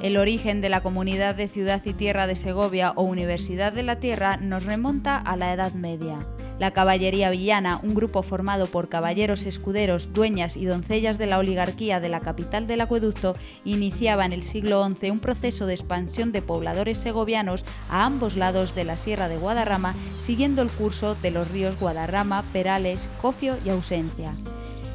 El origen de la Comunidad de Ciudad y Tierra de Segovia o Universidad de la Tierra nos remonta a la Edad Media. La caballería villana, un grupo formado por caballeros escuderos, dueñas y doncellas de la oligarquía de la capital del acueducto, iniciaba en el siglo XI un proceso de expansión de pobladores segovianos a ambos lados de la Sierra de Guadarrama, siguiendo el curso de los ríos Guadarrama, Perales, Cofio y Ausencia.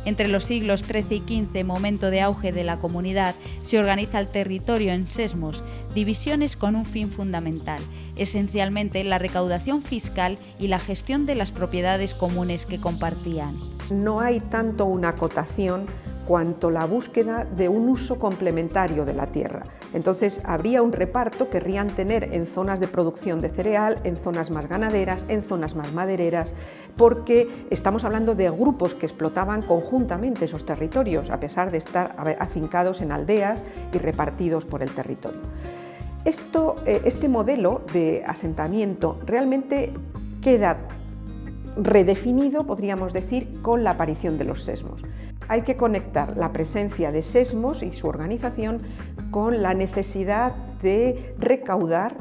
Entre los siglos XIII y XV, momento de auge de la comunidad, se organiza el territorio en sesmos, divisiones con un fin fundamental, esencialmente la recaudación fiscal y la gestión de las propiedades comunes que compartían. No hay tanto una acotación cuanto la búsqueda de un uso complementario de la tierra. Entonces habría un reparto, querrían tener en zonas de producción de cereal, en zonas más ganaderas, en zonas más madereras, porque estamos hablando de grupos que explotaban conjuntamente esos territorios, a pesar de estar afincados en aldeas y repartidos por el territorio. Este modelo de asentamiento realmente queda redefinido, podríamos decir, con la aparición de los sesmos. Hay que conectar la presencia de sesmos y su organización con la necesidad de recaudar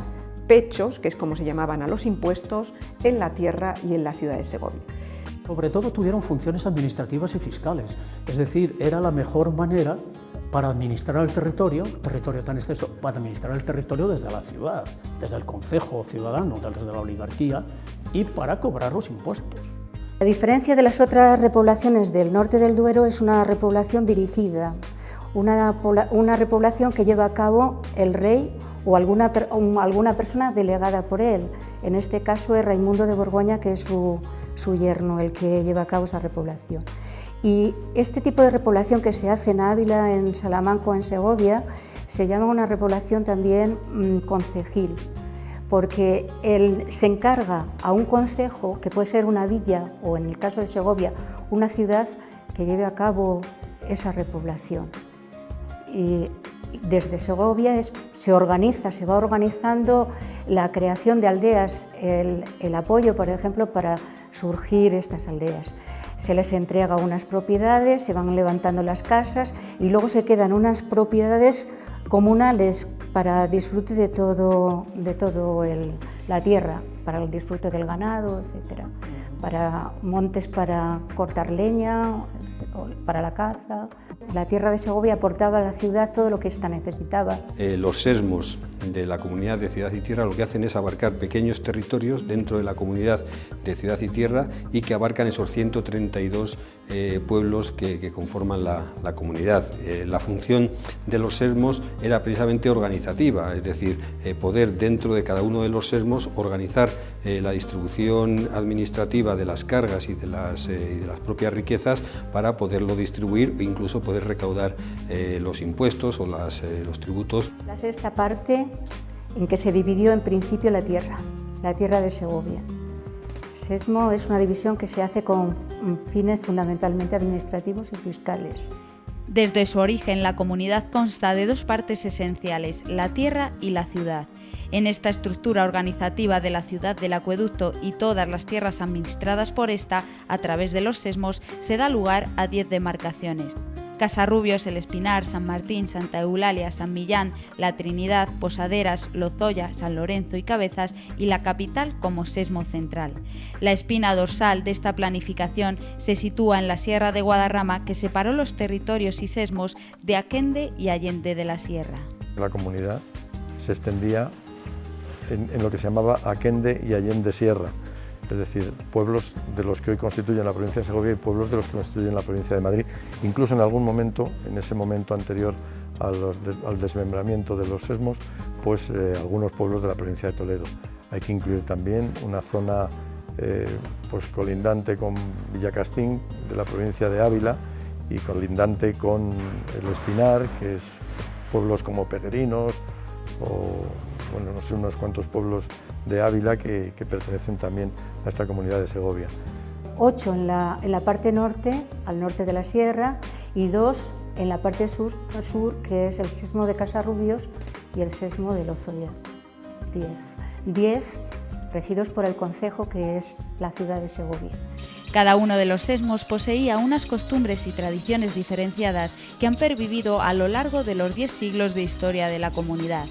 pechos, que es como se llamaban a los impuestos, en la tierra y en la ciudad de Segovia. Sobre todo tuvieron funciones administrativas y fiscales, es decir, era la mejor manera para administrar el territorio tan extenso, para administrar el territorio desde la ciudad, desde el concejo ciudadano, desde la oligarquía y para cobrar los impuestos. A diferencia de las otras repoblaciones del norte del Duero, es una repoblación dirigida, una repoblación que lleva a cabo el rey o alguna persona delegada por él. En este caso es Raimundo de Borgoña, que es su yerno, el que lleva a cabo esa repoblación. Y este tipo de repoblación que se hace en Ávila, en Salamanca o en Segovia, se llama una repoblación también concejil, porque él se encarga a un concejo, que puede ser una villa o en el caso de Segovia, una ciudad, que lleve a cabo esa repoblación. Y desde Segovia se va organizando la creación de aldeas, el apoyo, por ejemplo, para surgir estas aldeas. Se les entrega unas propiedades, se van levantando las casas y luego se quedan unas propiedades comunales para disfrute de todo la tierra, para el disfrute del ganado, etcétera, para montes para cortar leña, para la caza. La tierra de Segovia aportaba a la ciudad todo lo que ésta necesitaba. Los sesmos de la Comunidad de Ciudad y Tierra lo que hacen es abarcar pequeños territorios dentro de la Comunidad de Ciudad y Tierra y que abarcan esos 132 pueblos que conforman la comunidad. La función de los sesmos era precisamente organizativa, es decir, poder dentro de cada uno de los sesmos organizar la distribución administrativa de las cargas y de las propias riquezas para poderlo distribuir e incluso poder recaudar los impuestos o los tributos. La sexta parte en que se dividió en principio la tierra de Segovia. Sesmo es una división que se hace con fines fundamentalmente administrativos y fiscales. Desde su origen, la comunidad consta de dos partes esenciales, la tierra y la ciudad. En esta estructura organizativa de la ciudad del acueducto y todas las tierras administradas por esta, a través de los sesmos, se da lugar a 10 demarcaciones. Casarrubios, El Espinar, San Martín, Santa Eulalia, San Millán, La Trinidad, Posaderas, Lozoya, San Lorenzo y Cabezas, y la capital como sesmo central. La espina dorsal de esta planificación se sitúa en la Sierra de Guadarrama, que separó los territorios y sesmos de Aquende y Allende de la Sierra. La comunidad se extendía en lo que se llamaba Aquende y Allende Sierra, es decir, pueblos de los que hoy constituyen la provincia de Segovia y pueblos de los que constituyen la provincia de Madrid. Incluso en algún momento, en ese momento anterior al desmembramiento de los sesmos, pues algunos pueblos de la provincia de Toledo. Hay que incluir también una zona pues colindante con Villacastín, de la provincia de Ávila, y colindante con El Espinar, que es pueblos como Peguerinos, o bueno, no sé, unos cuantos pueblos de Ávila que pertenecen también a esta comunidad de Segovia. 8 en la parte norte, al norte de la sierra, y 2 en la parte sur, que es el sesmo de Casarrubios y el sesmo de Lozoya. 10 regidos por el concejo, que es la ciudad de Segovia. Cada uno de los sesmos poseía unas costumbres y tradiciones diferenciadas que han pervivido a lo largo de los 10 siglos de historia de la comunidad.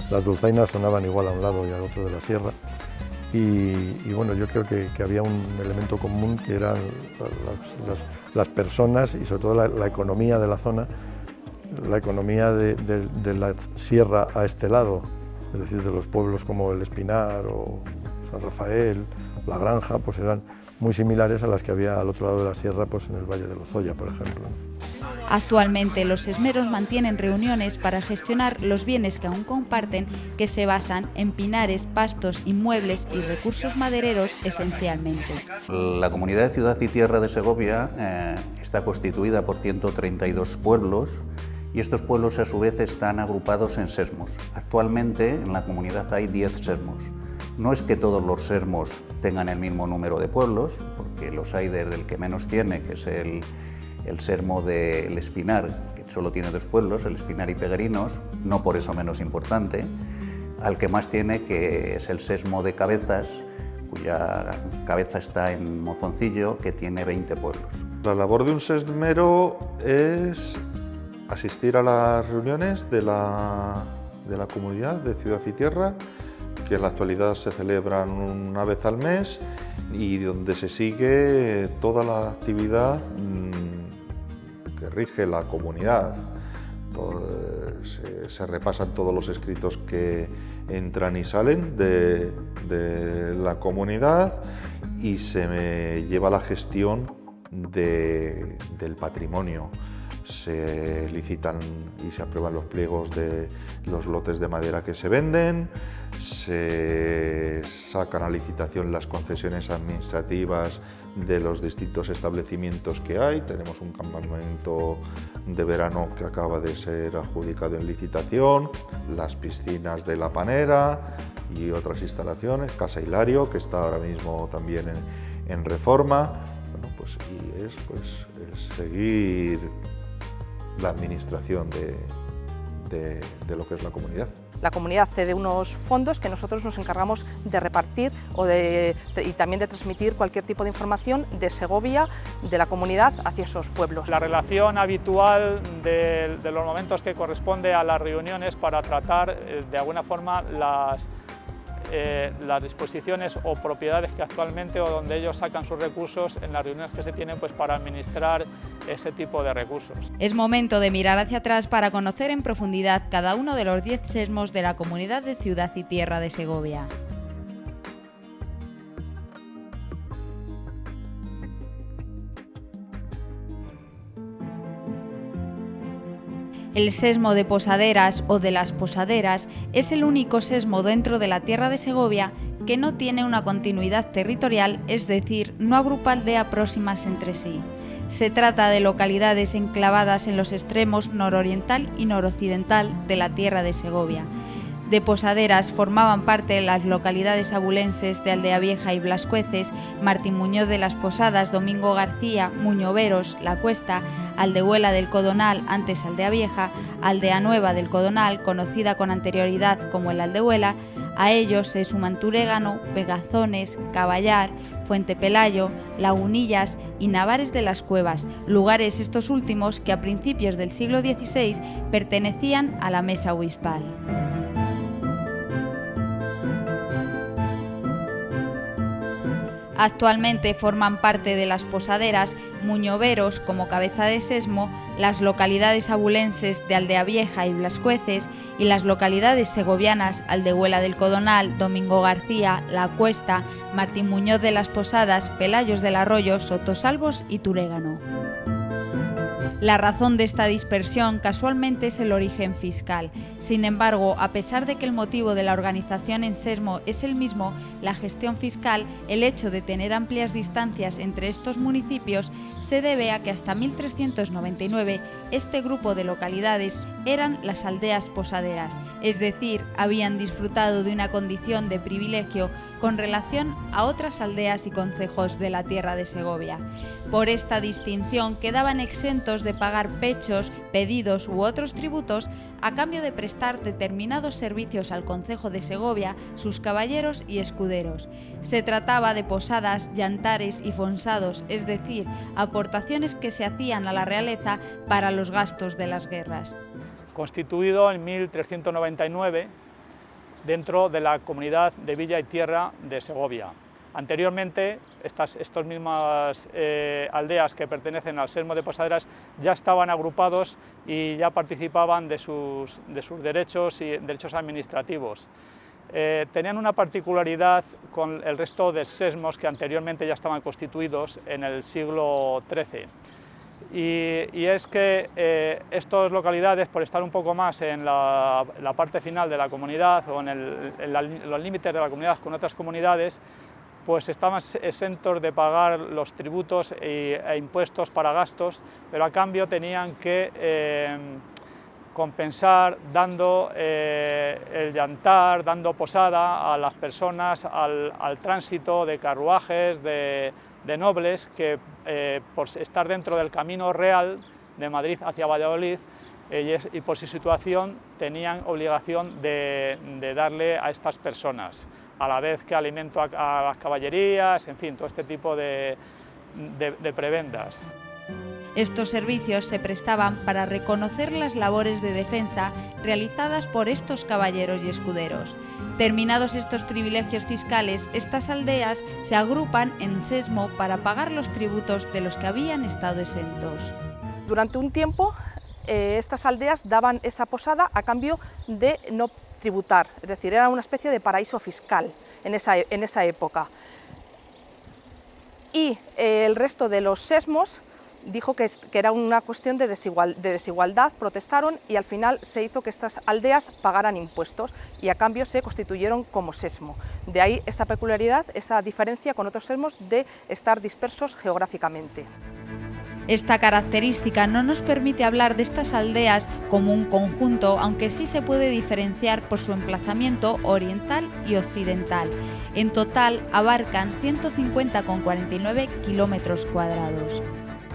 Las dulzainas sonaban igual a un lado y al otro de la sierra. Y bueno, yo creo que había un elemento común que eran las personas y sobre todo la economía de la zona, la economía de la sierra a este lado, es decir, de los pueblos como el Espinar o San Rafael, La Granja, pues eran muy similares a las que había al otro lado de la sierra, pues en el Valle de Lozoya, por ejemplo. Actualmente los sesmeros mantienen reuniones para gestionar los bienes que aún comparten, que se basan en pinares, pastos, inmuebles y recursos madereros esencialmente. La comunidad de Ciudad y Tierra de Segovia está constituida por 132 pueblos y estos pueblos a su vez están agrupados en sesmos. Actualmente en la comunidad hay 10 sesmos. No es que todos los sesmos tengan el mismo número de pueblos, porque los hay desde el que menos tiene, que es el sesmo del Espinar, que solo tiene 2 pueblos, el Espinar y Peguerinos, no por eso menos importante, al que más tiene, que es el sesmo de Cabezas, cuya cabeza está en Mozoncillo, que tiene 20 pueblos. La labor de un sesmero es asistir a las reuniones de la comunidad de Ciudad y Tierra, que en la actualidad se celebran una vez al mes y donde se sigue toda la actividad que rige la comunidad. Se repasan todos los escritos que entran y salen de la comunidad y se lleva la gestión del patrimonio. Se licitan y se aprueban los pliegos de los lotes de madera que se venden, se sacan a licitación las concesiones administrativas de los distintos establecimientos que hay. Tenemos un campamento de verano que acaba de ser adjudicado en licitación, las piscinas de La Panera y otras instalaciones, Casa Hilario, que está ahora mismo también en reforma. Bueno, pues, y es seguir la administración de lo que es la comunidad. La comunidad cede unos fondos que nosotros nos encargamos de repartir y también de transmitir cualquier tipo de información de Segovia, de la comunidad, hacia esos pueblos. La relación habitual de los momentos que corresponde a las reuniones para tratar de alguna forma las disposiciones o propiedades que actualmente o donde ellos sacan sus recursos en las reuniones que se tienen pues para administrar ese tipo de recursos. Es momento de mirar hacia atrás para conocer en profundidad cada uno de los 10 sesmos de la comunidad de Ciudad y Tierra de Segovia. El sesmo de Posaderas o de las Posaderas es el único sesmo dentro de la Tierra de Segovia que no tiene una continuidad territorial, es decir, no agrupa aldeas próximas entre sí. Se trata de localidades enclavadas en los extremos nororiental y noroccidental de la Tierra de Segovia. De Posaderas formaban parte las localidades abulenses de Aldeavieja y Blascueces, Martín Muñoz de las Posadas, Domingo García, Muñoveros, La Cuesta, Aldehuela del Codonal, antes Aldeavieja, Aldea Nueva del Codonal, conocida con anterioridad como el Aldehuela. A ellos se suman Turégano, Pegazones, Caballar, Fuente Pelayo, Lagunillas y Navares de las Cuevas, lugares estos últimos que a principios del siglo XVI pertenecían a la Mesa Obispal. Actualmente forman parte de las Posaderas, Muñoveros como cabeza de sesmo, las localidades abulenses de Aldeavieja y Blascueces y las localidades segovianas Aldehuela del Codonal, Domingo García, La Cuesta, Martín Muñoz de las Posadas, Pelayos del Arroyo, Sotosalvos y Turégano. La razón de esta dispersión casualmente es el origen fiscal. Sin embargo, a pesar de que el motivo de la organización en sesmo es el mismo, la gestión fiscal, el hecho de tener amplias distancias entre estos municipios, se debe a que hasta 1399 este grupo de localidades eran las aldeas posaderas, es decir, habían disfrutado de una condición de privilegio con relación a otras aldeas y concejos de la Tierra de Segovia. Por esta distinción quedaban exentos de pagar pechos, pedidos u otros tributos a cambio de prestar determinados servicios al concejo de Segovia, sus caballeros y escuderos. Se trataba de posadas, llantares y fonsados, es decir, aportaciones que se hacían a la realeza para los gastos de las guerras. Constituido en 1399 dentro de la comunidad de Villa y Tierra de Segovia. Anteriormente, estas mismas aldeas que pertenecen al sesmo de Posaderas ya estaban agrupados y ya participaban de sus derechos y derechos administrativos. Tenían una particularidad con el resto de sesmos que anteriormente ya estaban constituidos en el siglo XIII. Y es que estas localidades, por estar un poco más en la parte final de la comunidad o en los límites de la comunidad con otras comunidades, pues estaban exentos de pagar los tributos e impuestos para gastos, pero a cambio tenían que compensar dando el llantar, dando posada a las personas, al tránsito de carruajes, de nobles que por estar dentro del camino real de Madrid hacia Valladolid y por su situación tenían obligación de darle a estas personas, a la vez que alimento a las caballerías, en fin, todo este tipo de prebendas. Estos servicios se prestaban para reconocer las labores de defensa realizadas por estos caballeros y escuderos. Terminados estos privilegios fiscales, estas aldeas se agrupan en sesmo para pagar los tributos de los que habían estado exentos. Durante un tiempo, estas aldeas daban esa posada a cambio de no tributar, es decir, era una especie de paraíso fiscal en esa época. Y el resto de los sesmos dijo que era una cuestión de desigualdad, protestaron y al final se hizo que estas aldeas pagaran impuestos y a cambio se constituyeron como sesmo. De ahí esa peculiaridad, esa diferencia con otros sesmos de estar dispersos geográficamente. Esta característica no nos permite hablar de estas aldeas como un conjunto, aunque sí se puede diferenciar por su emplazamiento oriental y occidental. En total abarcan 150,49 kilómetros cuadrados.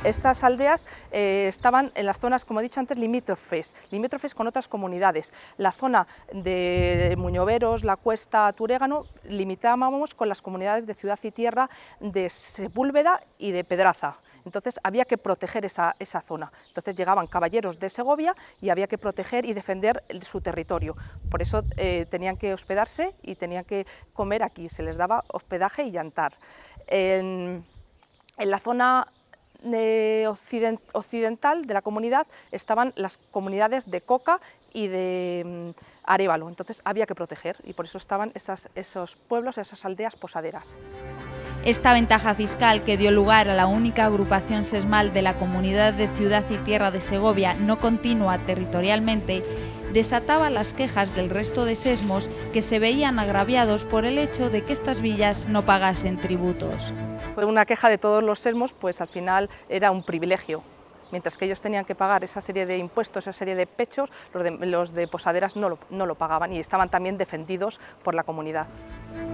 Estas aldeas estaban en las zonas, como he dicho antes, limítrofes con otras comunidades. La zona de Muñoveros, La Cuesta, Turégano, limitábamos con las comunidades de Ciudad y Tierra, de Sepúlveda y de Pedraza. Entonces había que proteger esa zona. Entonces llegaban caballeros de Segovia y había que proteger y defender su territorio. Por eso tenían que hospedarse y tenían que comer aquí, se les daba hospedaje y llantar. En la zona occidental de la comunidad estaban las comunidades de Coca y de Arévalo, entonces había que proteger y por eso estaban esos pueblos, esas aldeas posaderas. Esta ventaja fiscal, que dio lugar a la única agrupación sesmal de la comunidad de Ciudad y Tierra de Segovia no continua territorialmente, desataba las quejas del resto de sesmos que se veían agraviados por el hecho de que estas villas no pagasen tributos. Fue una queja de todos los sesmos, pues al final era un privilegio. Mientras que ellos tenían que pagar esa serie de impuestos, esa serie de pechos, los de posaderas no lo pagaban y estaban también defendidos por la comunidad.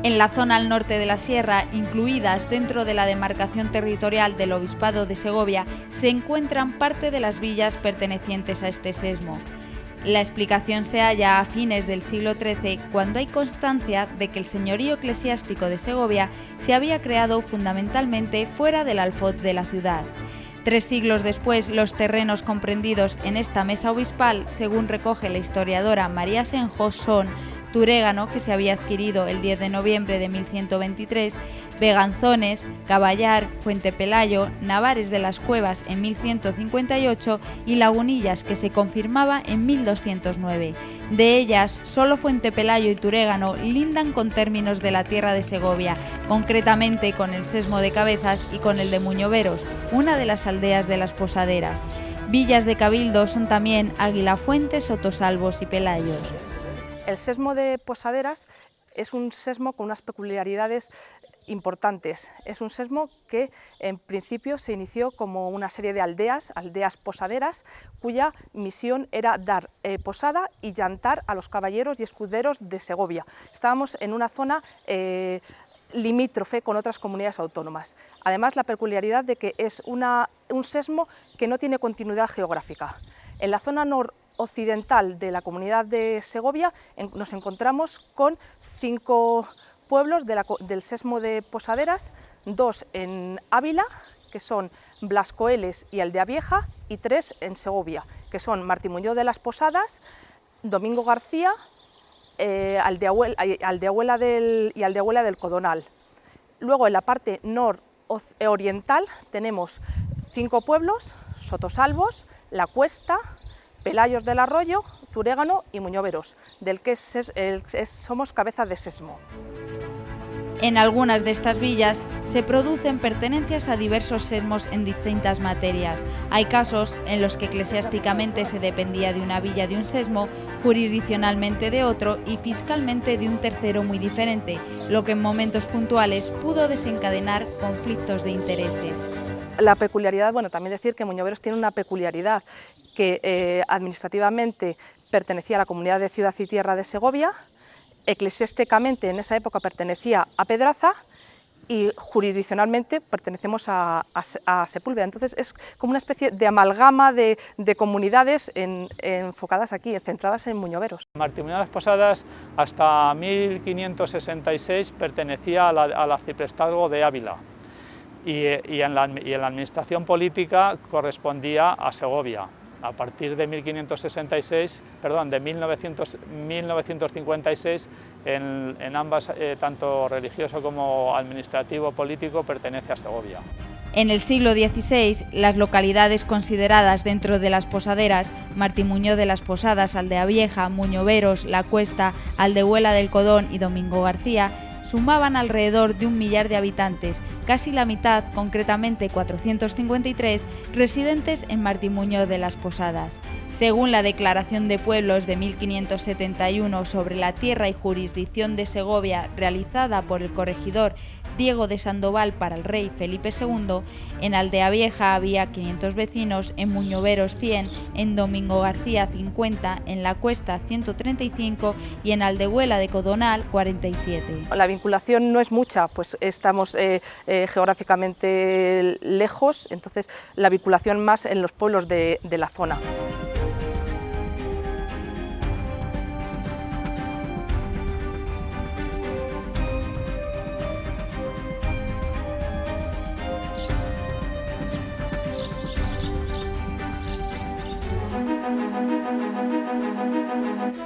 En la zona al norte de la sierra, incluidas dentro de la demarcación territorial del Obispado de Segovia, se encuentran parte de las villas pertenecientes a este sesmo. La explicación se halla a fines del siglo XIII, cuando hay constancia de que el señorío eclesiástico de Segovia se había creado fundamentalmente fuera del alfoz de la ciudad. 3 siglos después, los terrenos comprendidos en esta mesa obispal, según recoge la historiadora María Senjo, son Turégano, que se había adquirido el 10 de noviembre de 1123, Beganzones, Caballar, Fuente Pelayo, Navares de las Cuevas en 1158 y Lagunillas, que se confirmaba en 1209. De ellas, solo Fuente Pelayo y Turégano lindan con términos de la tierra de Segovia, concretamente con el sesmo de Cabezas y con el de Muñoveros, una de las aldeas de las posaderas. Villas de cabildo son también Aguilafuente, Sotosalvos y Pelayos. El sesmo de Posaderas es un sesmo con unas peculiaridades importantes. Es un sesmo que en principio se inició como una serie de aldeas posaderas, cuya misión era dar posada y llantar a los caballeros y escuderos de Segovia. Estábamos en una zona limítrofe con otras comunidades autónomas. Además, la peculiaridad de que es un sesmo que no tiene continuidad geográfica. En la zona noroccidental de la comunidad de Segovia nos encontramos con 5 pueblos del sesmo de Posaderas, 2 en Ávila, que son Blascoeles y Aldeavieja, y 3 en Segovia, que son Martimuñó de las Posadas, Domingo García, Aldeahuela del Codonal. Luego, en la parte nororiental tenemos 5 pueblos: Sotosalvos, La Cuesta, Pelayos del Arroyo, Turégano y Muñoveros, del que somos cabeza de sesmo. En algunas de estas villas se producen pertenencias a diversos sesmos en distintas materias. Hay casos en los que eclesiásticamente se dependía de una villa de un sesmo, jurisdiccionalmente de otro y fiscalmente de un tercero muy diferente, lo que en momentos puntuales pudo desencadenar conflictos de intereses. La peculiaridad, bueno, también decir que Muñoveros tiene una peculiaridad, que administrativamente pertenecía a la comunidad de Ciudad y Tierra de Segovia, eclesiásticamente en esa época pertenecía a Pedraza y jurisdiccionalmente pertenecemos a Sepúlveda. Entonces es como una especie de amalgama de comunidades enfocadas aquí, centradas en Muñoveros. Martimuñó de las Posadas hasta 1566 pertenecía al arciprestazgo de Ávila y en la administración política correspondía a Segovia. A partir de 1956, en ambas, tanto religioso como administrativo político, pertenece a Segovia. En el siglo XVI, las localidades consideradas dentro de las posaderas, Martimuñó de las Posadas, Aldeavieja, Muñoveros, La Cuesta, Aldehuela del Codón y Domingo García, sumaban alrededor de 1 millar de habitantes, casi la mitad, concretamente 453, residentes en Martimuñó de las Posadas. Según la Declaración de Pueblos de 1571 sobre la tierra y jurisdicción de Segovia, realizada por el corregidor Diego de Sandoval para el rey Felipe II, en Aldeavieja había 500 vecinos, en Muñoveros 100, en Domingo García 50, en La Cuesta 135 y en Aldehuela de Codonal 47. La vinculación no es mucha, pues estamos geográficamente lejos, entonces la vinculación más en los pueblos de la zona.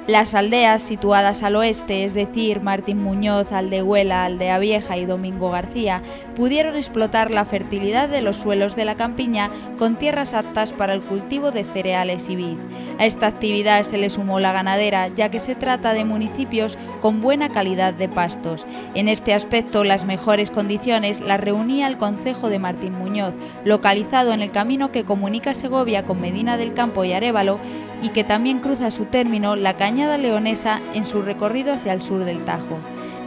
Las aldeas situadas al oeste, es decir, Martín Muñoz, Aldehuela, Aldeavieja y Domingo García, pudieron explotar la fertilidad de los suelos de la campiña con tierras aptas para el cultivo de cereales y vid. A esta actividad se le sumó la ganadera, ya que se trata de municipios con buena calidad de pastos. En este aspecto, las mejores condiciones las reunía el concejo de Martín Muñoz, localizado en el camino que comunica Segovia con Medina del Campo y Arévalo, y que también cruza su término la Cañada Leonesa en su recorrido hacia el sur del Tajo.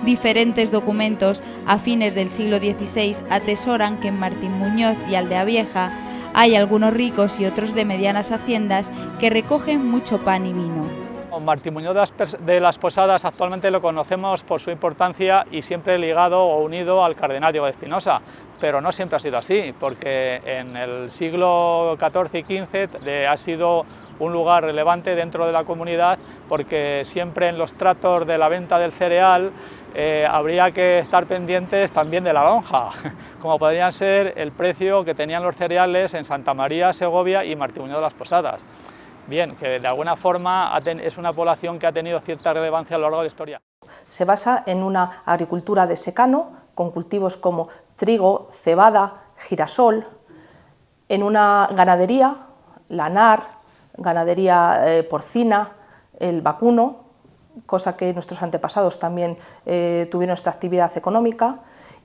Diferentes documentos a fines del siglo XVI atesoran que en Martín Muñoz y Aldeavieja hay algunos ricos y otros de medianas haciendas que recogen mucho pan y vino. Martín Muñoz de las Posadas actualmente lo conocemos por su importancia y siempre ligado o unido al cardenal Diego de Espinosa, pero no siempre ha sido así, porque en el siglo XIV y XV ha sido un lugar relevante dentro de la comunidad, porque siempre en los tratos de la venta del cereal habría que estar pendientes también de la lonja, como podrían ser el precio que tenían los cereales en Santa María, Segovia y Martín Muñoz de las Posadas. Bien, que de alguna forma es una población que ha tenido cierta relevancia a lo largo de la historia. Se basa en una agricultura de secano, con cultivos como trigo, cebada, girasol, en una ganadería, lanar, ganadería porcina, el vacuno, cosa que nuestros antepasados también tuvieron esta actividad económica,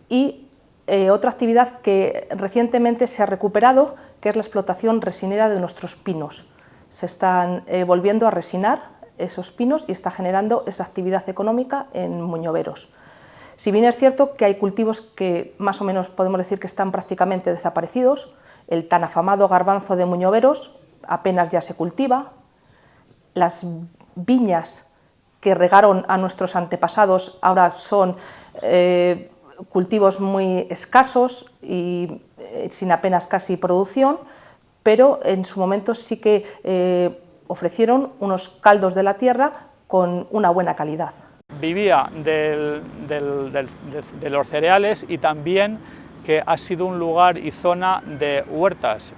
y otra actividad que recientemente se ha recuperado, que es la explotación resinera de nuestros pinos. Se están volviendo a resinar esos pinos y está generando esa actividad económica en Muñoveros. Si bien es cierto que hay cultivos que más o menos podemos decir que están prácticamente desaparecidos, el tan afamado garbanzo de Muñoveros apenas ya se cultiva, las viñas que regaron a nuestros antepasados ahora son cultivos muy escasos y sin apenas casi producción, pero en su momento sí que ofrecieron unos caldos de la tierra con una buena calidad. Vivía de los cereales y también que ha sido un lugar y zona de huertas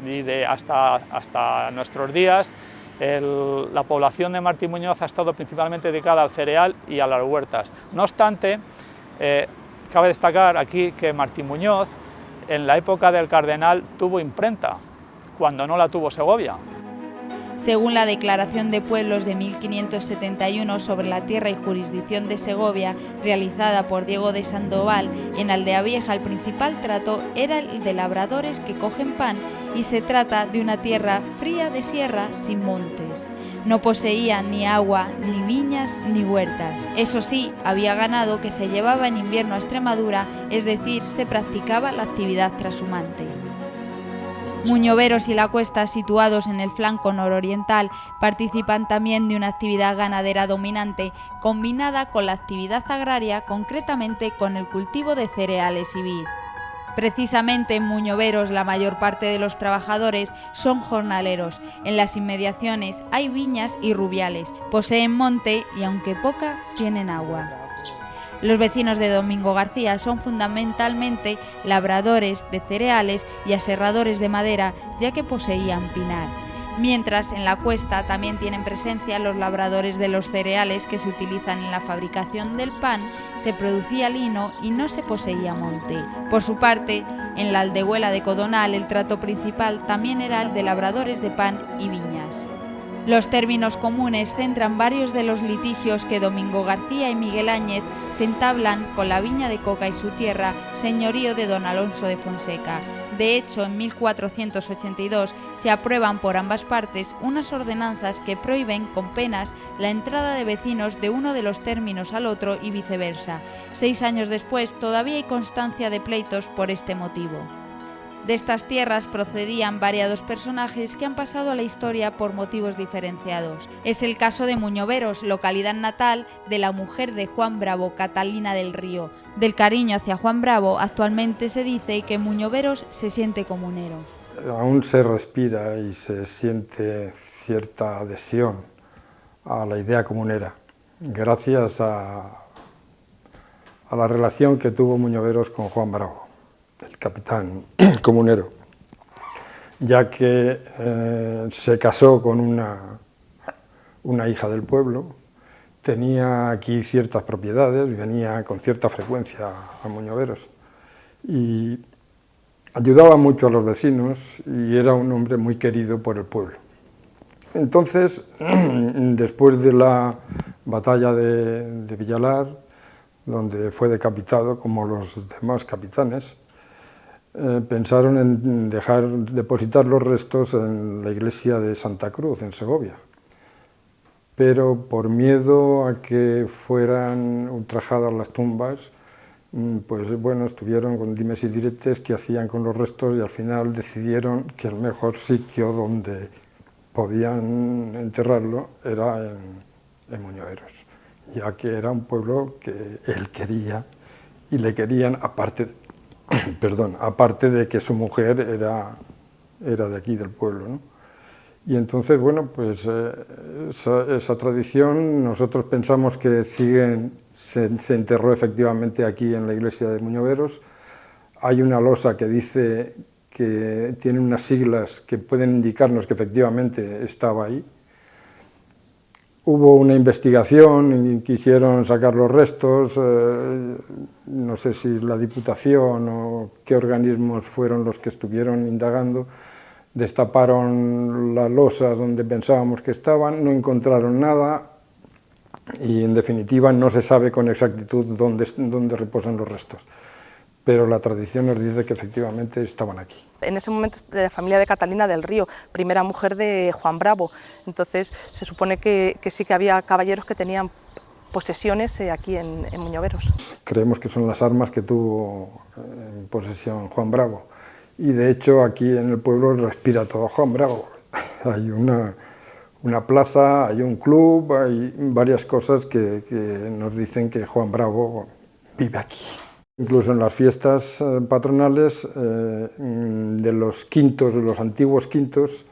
y hasta nuestros días la población de Martín Muñoz ha estado principalmente dedicada al cereal y a las huertas. No obstante, cabe destacar aquí que Martín Muñoz en la época del cardenal tuvo imprenta, cuando no la tuvo Segovia. Según la Declaración de Pueblos de 1571 sobre la tierra y jurisdicción de Segovia, realizada por Diego de Sandoval, en Aldea Vieja el principal trato era el de labradores que cogen pan y se trata de una tierra fría de sierra sin montes. No poseía ni agua, ni viñas, ni huertas. Eso sí, había ganado que se llevaba en invierno a Extremadura, es decir, se practicaba la actividad trashumante. Muñoveros y La Cuesta, situados en el flanco nororiental, participan también de una actividad ganadera dominante, combinada con la actividad agraria, concretamente con el cultivo de cereales y vid. Precisamente en Muñoveros la mayor parte de los trabajadores son jornaleros. En las inmediaciones hay viñas y rubiales, poseen monte y, aunque poca, tienen agua. Los vecinos de Domingo García son fundamentalmente labradores de cereales y aserradores de madera, ya que poseían pinar. Mientras en La Cuesta también tienen presencia los labradores de los cereales que se utilizan en la fabricación del pan, se producía lino y no se poseía monte. Por su parte, en la aldehuela de Codonal el trato principal también era el de labradores de pan y viñas. Los términos comunes centran varios de los litigios que Domingo García y Miguel Áñez se entablan con la viña de Coca y su tierra, señorío de don Alonso de Fonseca. De hecho, en 1482 se aprueban por ambas partes unas ordenanzas que prohíben con penas la entrada de vecinos de uno de los términos al otro y viceversa. 6 años después todavía hay constancia de pleitos por este motivo. De estas tierras procedían variados personajes que han pasado a la historia por motivos diferenciados. Es el caso de Muñoveros, localidad natal de la mujer de Juan Bravo, Catalina del Río. Del cariño hacia Juan Bravo, actualmente se dice que Muñoveros se siente comunero. Aún se respira y se siente cierta adhesión a la idea comunera, gracias a la relación que tuvo Muñoveros con Juan Bravo, el capitán comunero, ya que se casó con una hija del pueblo, tenía aquí ciertas propiedades, venía con cierta frecuencia a Muñoveros y ayudaba mucho a los vecinos y era un hombre muy querido por el pueblo. Entonces, después de la batalla de Villalar, donde fue decapitado como los demás capitanes, pensaron en depositar los restos en la iglesia de Santa Cruz, en Segovia. Pero por miedo a que fueran ultrajadas las tumbas, pues bueno, estuvieron con dimes y diretes qué hacían con los restos y al final decidieron que el mejor sitio donde podían enterrarlo era en Muñoveros, ya que era un pueblo que él quería y le querían aparte de que su mujer era de aquí, del pueblo, ¿no? Y entonces, bueno, pues esa tradición nosotros pensamos que se enterró efectivamente aquí en la iglesia de Muñoveros. Hay una losa que dice que tiene unas siglas que pueden indicarnos que efectivamente estaba ahí. Hubo una investigación y quisieron sacar los restos, no sé si la Diputación o qué organismos fueron los que estuvieron indagando, destaparon la losa donde pensábamos que estaban, no encontraron nada y en definitiva no se sabe con exactitud dónde reposan los restos. Pero la tradición nos dice que efectivamente estaban aquí. En ese momento de la familia de Catalina del Río, primera mujer de Juan Bravo, entonces se supone que sí que había caballeros que tenían posesiones aquí en Muñoveros. Creemos que son las armas que tuvo en posesión Juan Bravo y de hecho aquí en el pueblo respira todo Juan Bravo. Hay una plaza, hay un club, hay varias cosas que nos dicen que Juan Bravo vive aquí. Incluso en las fiestas patronales de los quintos, de los antiguos quintos,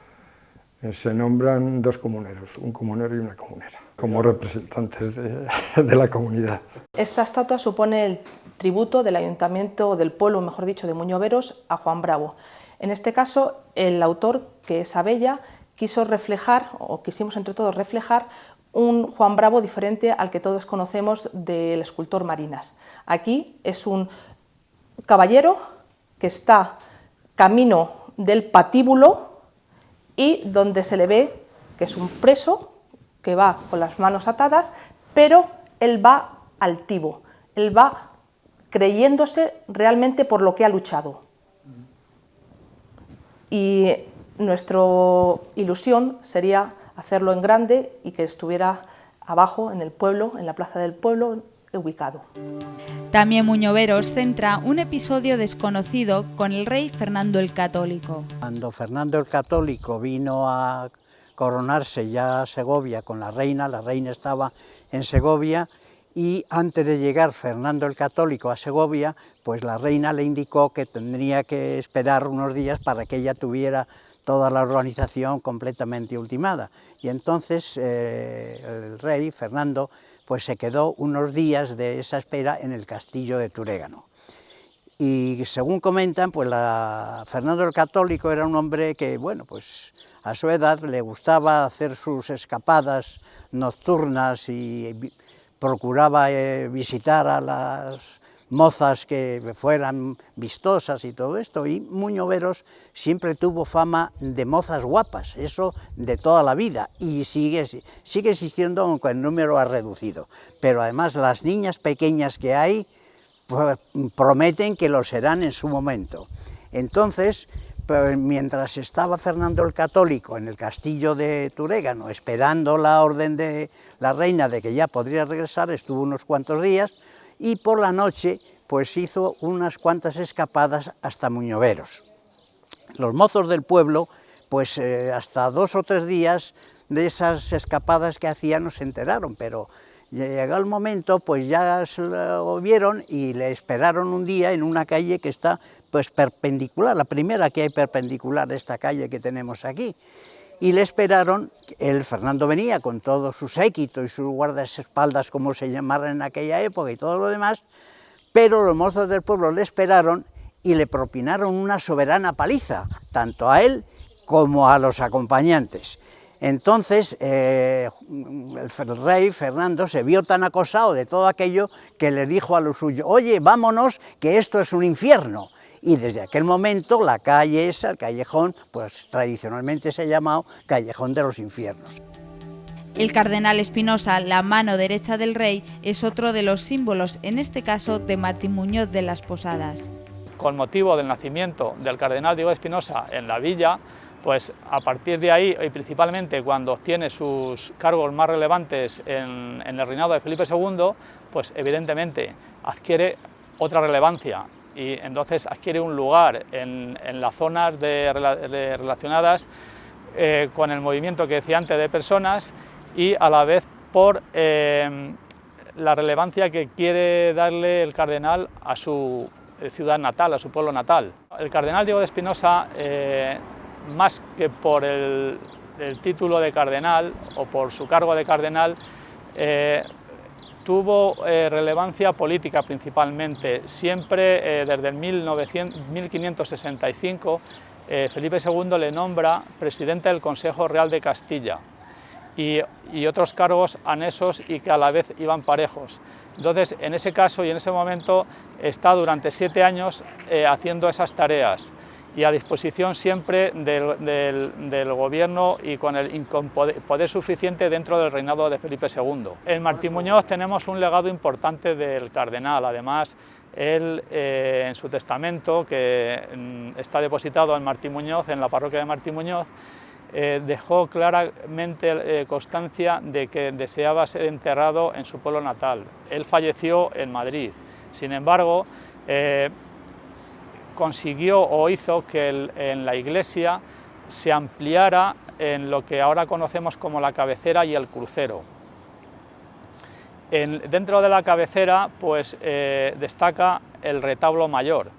se nombran dos comuneros, un comunero y una comunera, como representantes de la comunidad. Esta estatua supone el tributo del ayuntamiento, del pueblo, mejor dicho, de Muñoveros a Juan Bravo. En este caso, el autor, que es Abella, quiso reflejar, o quisimos entre todos reflejar, un Juan Bravo diferente al que todos conocemos del escultor Marinas. Aquí es un caballero que está camino del patíbulo y donde se le ve que es un preso que va con las manos atadas, pero él va altivo, él va creyéndose realmente por lo que ha luchado. Y nuestra ilusión sería hacerlo en grande y que estuviera abajo en el pueblo, en la plaza del pueblo, ubicado. También Muñoveros centra un episodio desconocido con el rey Fernando el Católico. Cuando Fernando el Católico vino a coronarse ya a Segovia con la reina estaba en Segovia, y antes de llegar Fernando el Católico a Segovia, pues la reina le indicó que tendría que esperar unos días para que ella tuviera toda la organización completamente ultimada. Y entonces el rey Fernando pues se quedó unos días de esa espera en el castillo de Turégano. Y según comentan, pues Fernando el Católico era un hombre que, bueno, pues a su edad le gustaba hacer sus escapadas nocturnas y procuraba visitar a las mozas que fueran vistosas y todo esto, y Muñoveros siempre tuvo fama de mozas guapas, eso de toda la vida, y sigue existiendo, aunque el número ha reducido, pero además las niñas pequeñas que hay pues, prometen que lo serán en su momento. Entonces, pues, mientras estaba Fernando el Católico en el castillo de Turégano, esperando la orden de la reina de que ya podría regresar, estuvo unos cuantos días, y por la noche pues hizo unas cuantas escapadas hasta Muñoveros. Los mozos del pueblo, pues hasta 2 o 3 días de esas escapadas que hacían no se enteraron, pero llegó el momento, pues ya se lo vieron y le esperaron un día en una calle que está pues perpendicular, la primera que hay perpendicular de esta calle que tenemos aquí. Y le esperaron, Fernando venía con todo su séquito y sus guardaespaldas, como se llamaran en aquella época y todo lo demás, pero los mozos del pueblo le esperaron y le propinaron una soberana paliza, tanto a él como a los acompañantes. Entonces el rey Fernando se vio tan acosado de todo aquello que le dijo a los suyos: oye, vámonos, que esto es un infierno. Y desde aquel momento la calle esa, el callejón, pues tradicionalmente se ha llamado Callejón de los Infiernos. El cardenal Espinosa, la mano derecha del rey, es otro de los símbolos, en este caso de Martín Muñoz de las Posadas. Con motivo del nacimiento del cardenal Diego Espinosa en la villa, pues a partir de ahí, y principalmente cuando obtiene sus cargos más relevantes en el reinado de Felipe II, pues evidentemente adquiere otra relevancia y entonces adquiere un lugar en las zonas relacionadas con el movimiento que decía antes de personas y a la vez por la relevancia que quiere darle el cardenal a su ciudad natal, a su pueblo natal. El cardenal Diego de Espinosa, más que por el título de cardenal o por su cargo de cardenal, tuvo relevancia política principalmente. Siempre desde el 1565 Felipe II le nombra presidente del Consejo Real de Castilla y otros cargos anexos y que a la vez iban parejos. Entonces, en ese caso y en ese momento está durante 7 años haciendo esas tareas y a disposición siempre del gobierno y con poder suficiente dentro del reinado de Felipe II. En Martín Muñoz tenemos un legado importante del cardenal. Además, él en su testamento, que está depositado en Martín Muñoz, en la parroquia de Martín Muñoz, dejó claramente constancia de que deseaba ser enterrado en su pueblo natal. Él falleció en Madrid. Sin embargo, consiguió o hizo que en la iglesia se ampliara en lo que ahora conocemos como la cabecera y el crucero. Dentro de la cabecera pues, destaca el retablo mayor,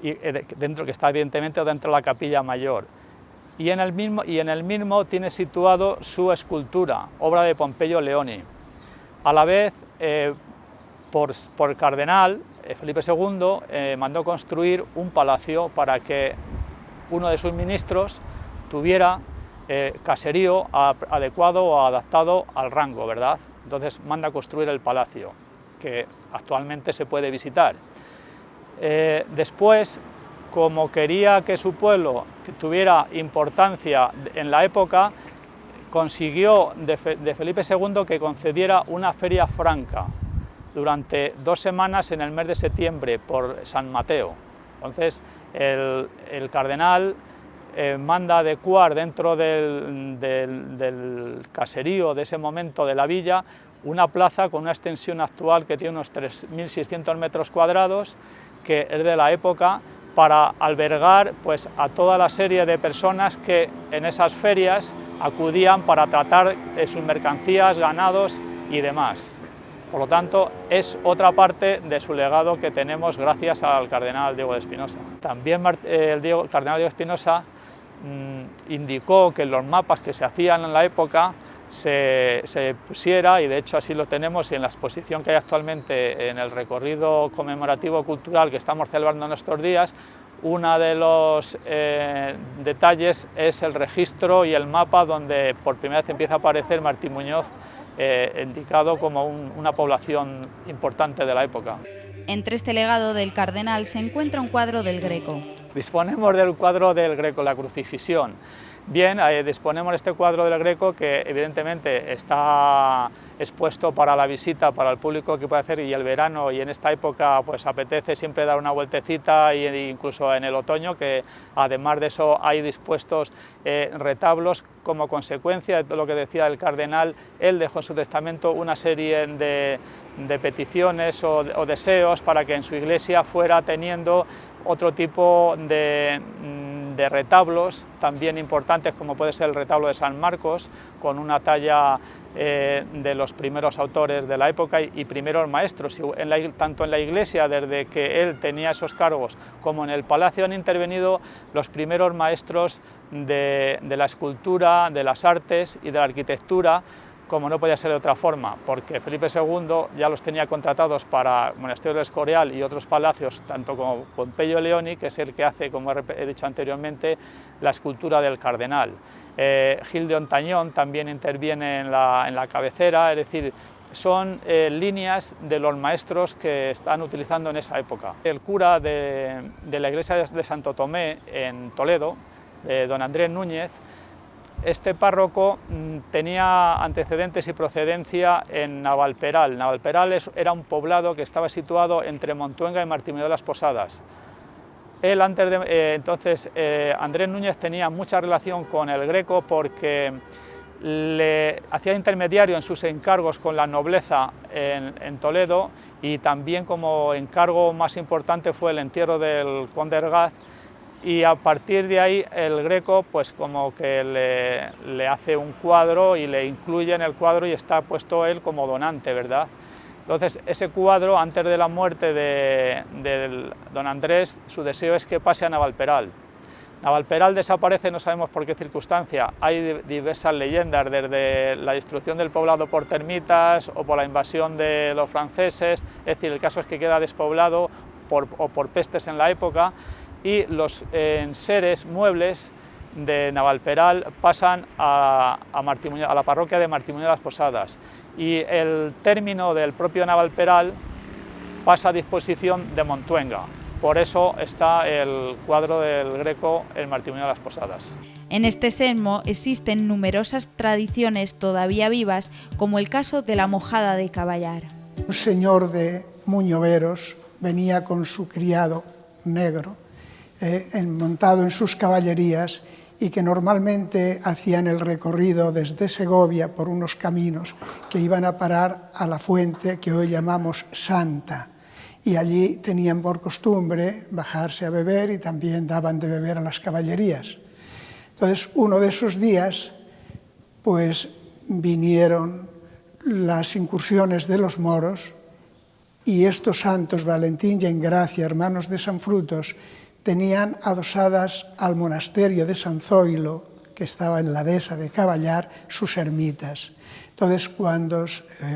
que está evidentemente dentro de la capilla mayor. Y en el mismo tiene situado su escultura, obra de Pompeyo Leoni. A la vez, por el cardenal, Felipe II mandó construir un palacio para que uno de sus ministros tuviera caserío adecuado o adaptado al rango, ¿verdad? Entonces manda construir el palacio, que actualmente se puede visitar. Después, como quería que su pueblo tuviera importancia en la época, consiguió de Felipe II que concediera una feria franca durante 2 semanas en el mes de septiembre por San Mateo. Entonces el cardenal manda adecuar dentro del caserío de ese momento de la villa una plaza con una extensión actual que tiene unos 3.600 metros cuadrados, que es de la época, para albergar pues, a toda la serie de personas que en esas ferias acudían para tratar sus mercancías, ganados y demás. Por lo tanto, es otra parte de su legado que tenemos gracias al cardenal Diego de Espinosa. También el cardenal Diego de Espinosa indicó que en los mapas que se hacían en la época se pusiera, y de hecho así lo tenemos en la exposición que hay actualmente en el recorrido conmemorativo cultural que estamos celebrando en estos días, uno de los detalles es el registro y el mapa donde por primera vez empieza a aparecer Martín Muñoz indicado como una población importante de la época. Entre este legado del cardenal se encuentra un cuadro del Greco. Disponemos del cuadro del Greco, la Crucifixión. Bien, disponemos de este cuadro del Greco que evidentemente está expuesto para la visita, para el público que puede hacer, y el verano y en esta época pues apetece siempre dar una vueltecita, e incluso en el otoño, que además de eso hay dispuestos retablos como consecuencia de lo que decía el cardenal. Él dejó en su testamento una serie de peticiones o deseos para que en su iglesia fuera teniendo otro tipo de retablos también importantes, como puede ser el retablo de San Marcos, con una talla de los primeros autores de la época y primeros maestros. Tanto en la iglesia, desde que él tenía esos cargos, como en el palacio han intervenido los primeros maestros de la escultura, de las artes y de la arquitectura, como no podía ser de otra forma, porque Felipe II ya los tenía contratados para el Monasterio del Escorial y otros palacios, tanto como Pompeyo Leoni, que es el que hace, como he dicho anteriormente, la escultura del cardenal. Gil de Ontañón también interviene en la cabecera, es decir, son líneas de los maestros que están utilizando en esa época. El cura de la iglesia de Santo Tomé en Toledo, don Andrés Núñez, este párroco tenía antecedentes y procedencia en Navalperal. Navalperal era un poblado que estaba situado entre Montuenga y Martín de las Posadas. Él entonces Andrés Núñez tenía mucha relación con el Greco porque le hacía intermediario en sus encargos con la nobleza en Toledo, y también como encargo más importante fue el entierro del conde Ergaz. Y a partir de ahí el Greco pues como que le hace un cuadro y le incluye en el cuadro y está puesto él como donante, ¿verdad? Entonces ese cuadro, antes de la muerte de don Andrés, su deseo es que pase a Navalperal. Navalperal desaparece, no sabemos por qué circunstancia. Hay diversas leyendas, desde la destrucción del poblado por termitas o por la invasión de los franceses. Es decir, el caso es que queda despoblado o por pestes en la época, y los enseres muebles de Navalperal pasan a la parroquia de Martín Muñoz de las Posadas, y el término del propio Navalperal pasa a disposición de Montuenga. Por eso está el cuadro del Greco en Martín Muñoz de las Posadas. En este sesmo existen numerosas tradiciones todavía vivas, como el caso de la mojada de Caballar. Un señor de Muñoveros venía con su criado negro, montado en sus caballerías, y que normalmente hacían el recorrido desde Segovia por unos caminos que iban a parar a la fuente que hoy llamamos Santa, y allí tenían por costumbre bajarse a beber, y también daban de beber a las caballerías. Entonces, uno de esos días pues vinieron las incursiones de los moros, y estos santos, Valentín y Engracia, hermanos de San Frutos, tenían adosadas al monasterio de San Zoilo, que estaba en la dehesa de Caballar, sus ermitas. Entonces, cuando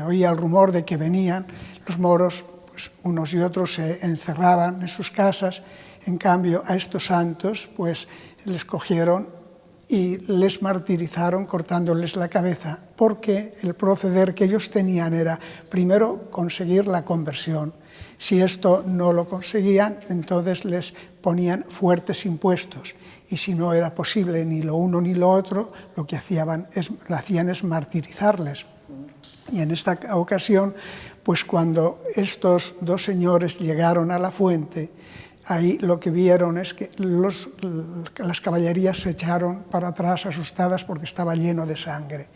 oía el rumor de que venían los moros, pues unos y otros se encerraban en sus casas. En cambio, a estos santos pues les cogieron y les martirizaron cortándoles la cabeza, porque el proceder que ellos tenían era primero conseguir la conversión. Si esto no lo conseguían, entonces les ponían fuertes impuestos, y si no era posible ni lo uno ni lo otro, lo que hacían es martirizarles. Y en esta ocasión, pues cuando estos dos señores llegaron a la fuente, ahí lo que vieron es que las caballerías se echaron para atrás asustadas porque estaba lleno de sangre,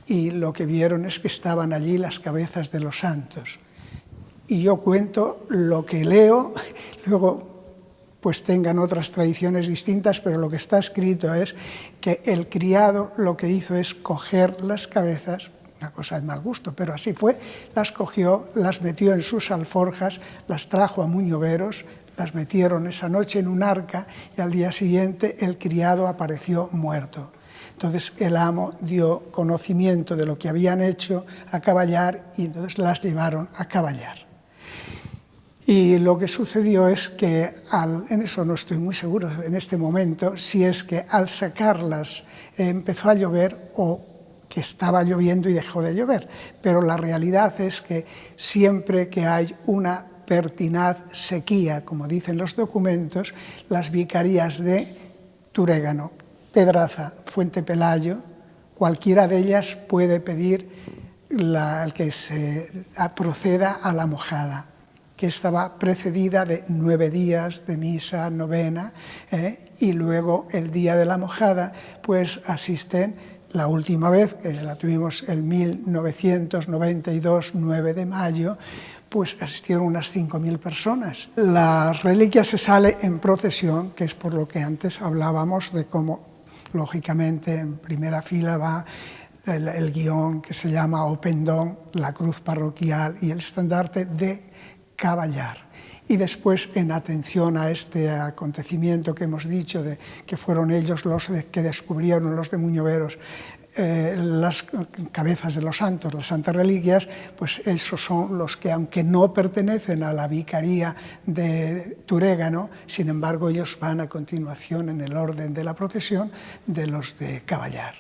y lo que vieron es que estaban allí las cabezas de los santos. Y yo cuento lo que leo, luego pues tengan otras tradiciones distintas, pero lo que está escrito es que el criado lo que hizo es coger las cabezas, una cosa de mal gusto, pero así fue, las cogió, las metió en sus alforjas, las trajo a Muñoveros, las metieron esa noche en un arca, y al día siguiente el criado apareció muerto. Entonces el amo dio conocimiento de lo que habían hecho a Caballar, y entonces las llevaron a Caballar. Y lo que sucedió es que, en eso no estoy muy seguro en este momento, si es que al sacarlas empezó a llover o que estaba lloviendo y dejó de llover, pero la realidad es que siempre que hay una pertinaz sequía, como dicen los documentos, las vicarías de Turégano, Pedraza, Fuente Pelayo, cualquiera de ellas puede pedir que se proceda a la mojada, que estaba precedida de 9 días de misa, novena, y luego el día de la mojada, pues asisten, la última vez, que la tuvimos en 1992, 9 de mayo, pues asistieron unas 5.000 personas. La reliquia se sale en procesión, que es por lo que antes hablábamos de cómo, lógicamente, en primera fila va el guión que se llama o pendón, la cruz parroquial y el estandarte de Caballar. Y después, en atención a este acontecimiento que hemos dicho, de que fueron ellos los que descubrieron, los de Muñoveros, las cabezas de los santos, las santas reliquias, pues esos son los que, aunque no pertenecen a la vicaría de Turégano, sin embargo ellos van a continuación en el orden de la procesión de los de Caballar.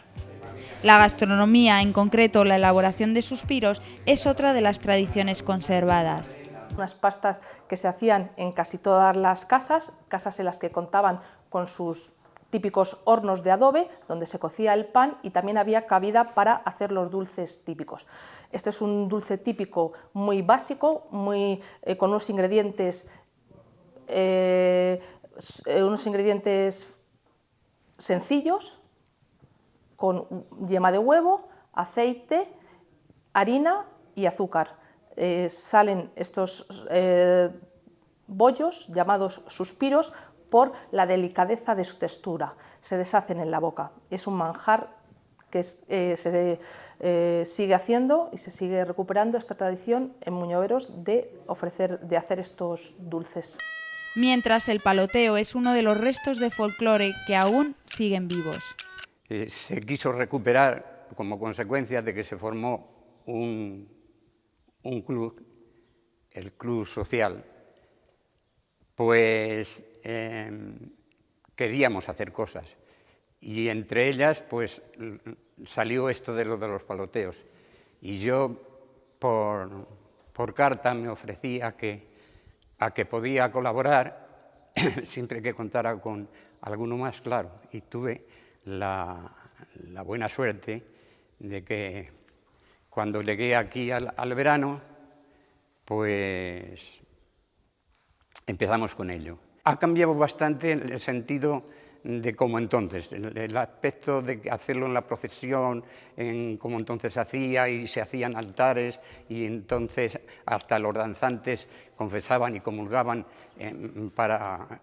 La gastronomía, en concreto la elaboración de suspiros, es otra de las tradiciones conservadas. Unas pastas que se hacían en casi todas las casas en las que contaban con sus típicos hornos de adobe, donde se cocía el pan, y también había cabida para hacer los dulces típicos. Este es un dulce típico muy básico, con unos ingredientes sencillos, con yema de huevo, aceite, harina y azúcar. Salen estos bollos llamados suspiros por la delicadeza de su textura, se deshacen en la boca. Es un manjar que se sigue haciendo y se sigue recuperando esta tradición en Muñoveros de hacer estos dulces. Mientras, el paloteo es uno de los restos de folclore que aún siguen vivos. Se quiso recuperar como consecuencia de que se formó un club, el Club Social, pues queríamos hacer cosas, y entre ellas pues salió esto de los paloteos, y yo por carta me ofrecí a que podía colaborar siempre que contara con alguno más, claro, y tuve la buena suerte de que cuando llegué aquí al verano, pues empezamos con ello. Ha cambiado bastante el sentido de cómo entonces, el aspecto de hacerlo en la procesión, como entonces se hacía, y se hacían altares, y entonces hasta los danzantes confesaban y comulgaban para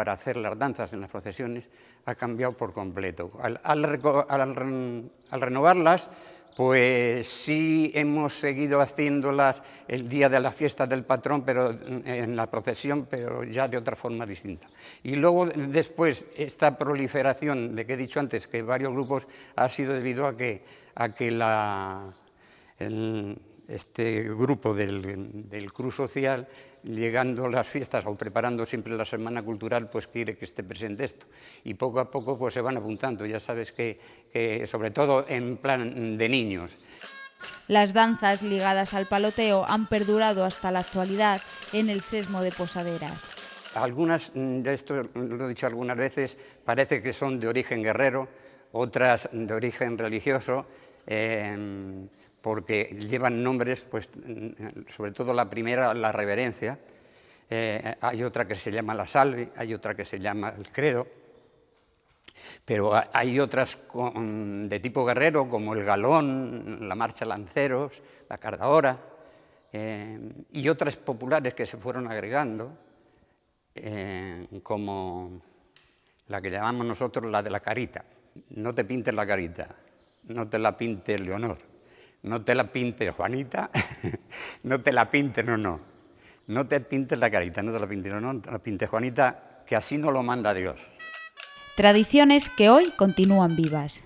hacer las danzas en las procesiones, ha cambiado por completo. Al renovarlas, Pues sí, hemos seguido haciéndolas el día de la fiesta del patrón, pero en la procesión, pero ya de otra forma distinta. Y luego después esta proliferación de que he dicho antes, que varios grupos, ha sido debido a que este grupo del Cruz Social, llegando a las fiestas o preparando siempre la Semana Cultural, pues quiere que esté presente esto. Y poco a poco pues se van apuntando, ya sabes que sobre todo en plan de niños. Las danzas ligadas al paloteo han perdurado hasta la actualidad en el Sesmo de Posaderas. Algunas, de esto lo he dicho algunas veces, parece que son de origen guerrero, otras de origen religioso, porque llevan nombres, pues, sobre todo la primera, la reverencia, hay otra que se llama la salve, hay otra que se llama el credo, pero hay otras de tipo guerrero, como el galón, la marcha lanceros, la cardahora, y otras populares que se fueron agregando, como la que llamamos nosotros la de la carita. No te pintes la carita, no te la pintes Leonor. No te la pintes, Juanita, no te la pintes, no te pintes la carita, no te la pintes, no te la pintes, Juanita, que así no lo manda Dios. Tradiciones que hoy continúan vivas.